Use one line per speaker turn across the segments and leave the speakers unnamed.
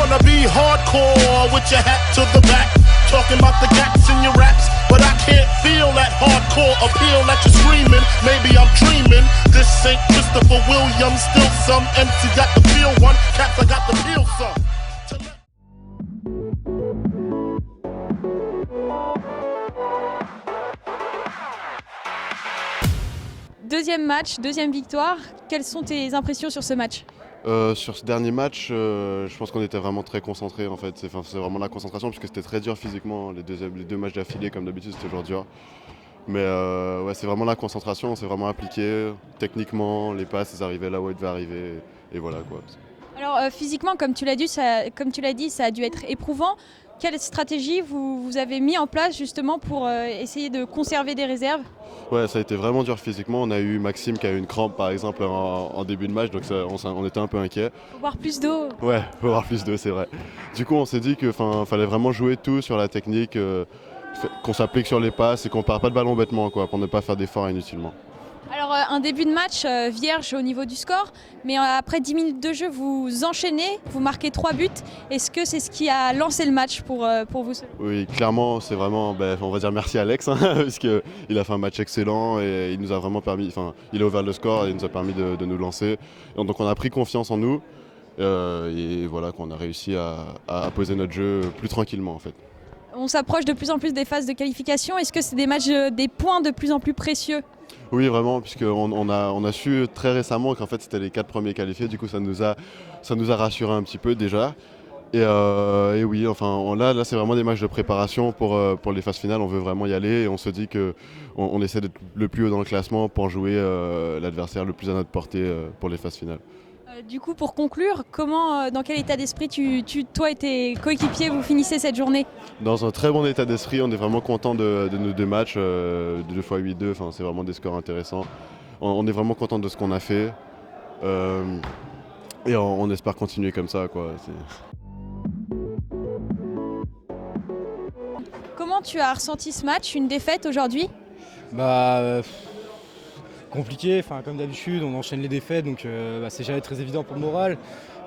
wanna be hardcore with your hat to the back, talking about the cats in your raps, but I can't feel that hardcore appeal that you're screaming. Maybe I'm dreaming. This ain't Christopher Williams, still some MC got the feel one, cats I got the feel some.
Deuxième match, deuxième victoire. Quelles sont tes impressions sur ce match ?
Sur ce dernier match, je pense qu'on était vraiment très concentrés en fait. C'est vraiment la concentration parce que c'était très dur physiquement. Les deux matchs d'affilée comme d'habitude c'était toujours dur. Mais ouais, c'est vraiment la concentration, on s'est vraiment appliqué. Techniquement, les passes, elles arrivaient là où elles devaient arriver. Et voilà quoi.
Alors physiquement, comme tu l'as dit, ça a dû être éprouvant. Quelle stratégie vous avez mis en place justement pour essayer de conserver des réserves ?
Ouais, ça a été vraiment dur physiquement. On a eu Maxime qui a eu une crampe par exemple en début de match, donc on était un peu inquiets.
Faut boire plus d'eau.
Ouais, faut boire plus d'eau, c'est vrai. Du coup, on s'est dit qu'il fallait vraiment jouer tout sur la technique, qu'on s'applique sur les passes et qu'on ne perd pas de ballon bêtement quoi, pour ne pas faire d'efforts inutilement.
Alors un début de match vierge au niveau du score, mais après 10 minutes de jeu, vous enchaînez, vous marquez 3 buts. Est-ce que c'est ce qui a lancé le match pour vous ?
Oui, clairement, c'est vraiment, on va dire merci à Alex, parce qu'il a fait un match excellent et il nous a vraiment permis, il a ouvert le score et il nous a permis de nous lancer. Et donc on a pris confiance en nous et voilà qu'on a réussi à poser notre jeu plus tranquillement en fait.
On s'approche de plus en plus des phases de qualification. Est-ce que c'est des matchs, des points de plus en plus précieux ?
Oui, vraiment, puisqu'on a su très récemment qu'en fait c'était les 4 premiers qualifiés, du coup ça nous a rassuré un petit peu déjà. Et oui, là c'est vraiment des matchs de préparation pour les phases finales, on veut vraiment y aller et on se dit qu'on essaie d'être le plus haut dans le classement pour jouer l'adversaire le plus à notre portée pour les phases finales.
Du coup, pour conclure, dans quel état d'esprit toi et tes coéquipiers vous finissez cette journée ?
Dans un très bon état d'esprit, on est vraiment content de nos 2 matchs, 2 x 8-2, c'est vraiment des scores intéressants. On est vraiment content de ce qu'on a fait et on espère continuer comme ça, quoi.
Comment tu as ressenti ce match, une défaite aujourd'hui ?
Compliqué, comme d'habitude, on enchaîne les défaites, donc c'est jamais très évident pour le moral.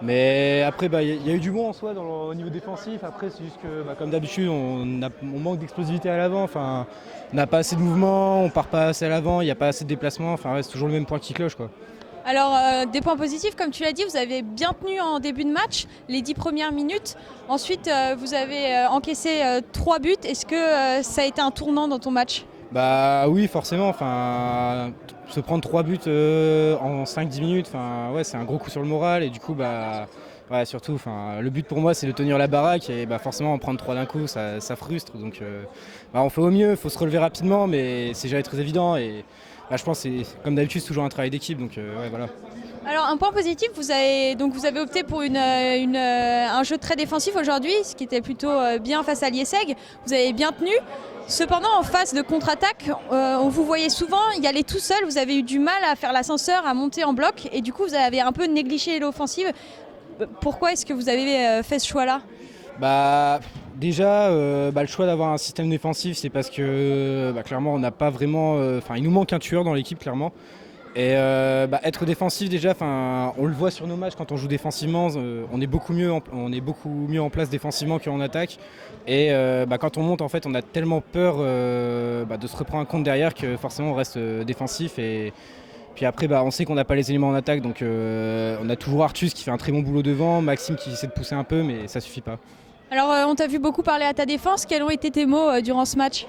Mais après, il y a eu du bon en soi au niveau défensif. Après, c'est juste que, comme d'habitude, on manque d'explosivité à l'avant. On n'a pas assez de mouvement, on part pas assez à l'avant, il n'y a pas assez de déplacement. C'est toujours le même point qui cloche, quoi.
Alors, des points positifs, comme tu l'as dit, vous avez bien tenu en début de match, les 10 premières minutes. Ensuite, vous avez encaissé 3 buts. Est-ce que ça a été un tournant dans ton match ?
Oui, forcément. Se prendre 3 buts en 5-10 minutes, c'est un gros coup sur le moral. Et du coup, surtout, le but pour moi, c'est de tenir la baraque. Et forcément, en prendre 3 d'un coup, ça frustre. Donc, on fait au mieux. Il faut se relever rapidement, mais c'est jamais très évident. Et je pense que c'est, comme d'habitude, c'est toujours un travail d'équipe. Donc, voilà.
Alors, un point positif, vous avez opté pour un jeu très défensif aujourd'hui, ce qui était plutôt bien face à Liesseg. Vous avez bien tenu. Cependant, en phase de contre-attaque, on vous voyait souvent y aller tout seul. Vous avez eu du mal à faire l'ascenseur, à monter en bloc. Et du coup, vous avez un peu négligé l'offensive. Pourquoi est-ce que vous avez fait ce choix-là ?
Déjà, le choix d'avoir un système défensif, c'est parce que clairement, on n'a pas vraiment... il nous manque un tueur dans l'équipe, clairement. Et être défensif déjà, on le voit sur nos matchs quand on joue défensivement, on est beaucoup mieux en place défensivement qu'en attaque. Et quand on monte, en fait, on a tellement peur de se reprendre un compte derrière que forcément on reste défensif. Et puis après, on sait qu'on n'a pas les éléments en attaque, donc on a toujours Artus qui fait un très bon boulot devant, Maxime qui essaie de pousser un peu, mais ça suffit pas.
Alors, on t'a vu beaucoup parler à ta défense. Quels ont été tes mots durant ce match ?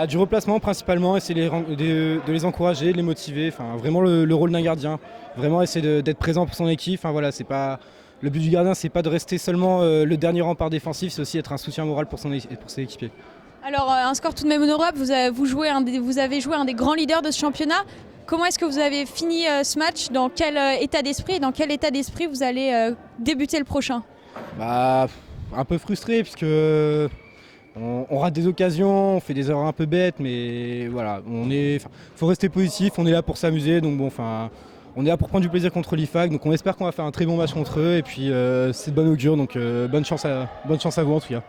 Du replacement principalement, essayer de les encourager, de les motiver, vraiment le rôle d'un gardien, vraiment essayer d'être présent pour son équipe. C'est pas, le but du gardien, c'est pas de rester seulement le dernier rempart défensif, c'est aussi être un soutien moral pour ses équipiers.
Alors un score tout de même honorable, vous avez joué un des grands leaders de ce championnat. Comment est-ce que vous avez fini ce match ? Dans quel état d'esprit et dans quel état d'esprit vous allez débuter le prochain ?
Un peu frustré puisque on rate des occasions, on fait des erreurs un peu bêtes, mais voilà, faut rester positif, on est là pour s'amuser, donc on est là pour prendre du plaisir contre l'IFAC, donc on espère qu'on va faire un très bon match contre eux, et puis c'est de bonne augure, donc bonne chance à vous en tout cas.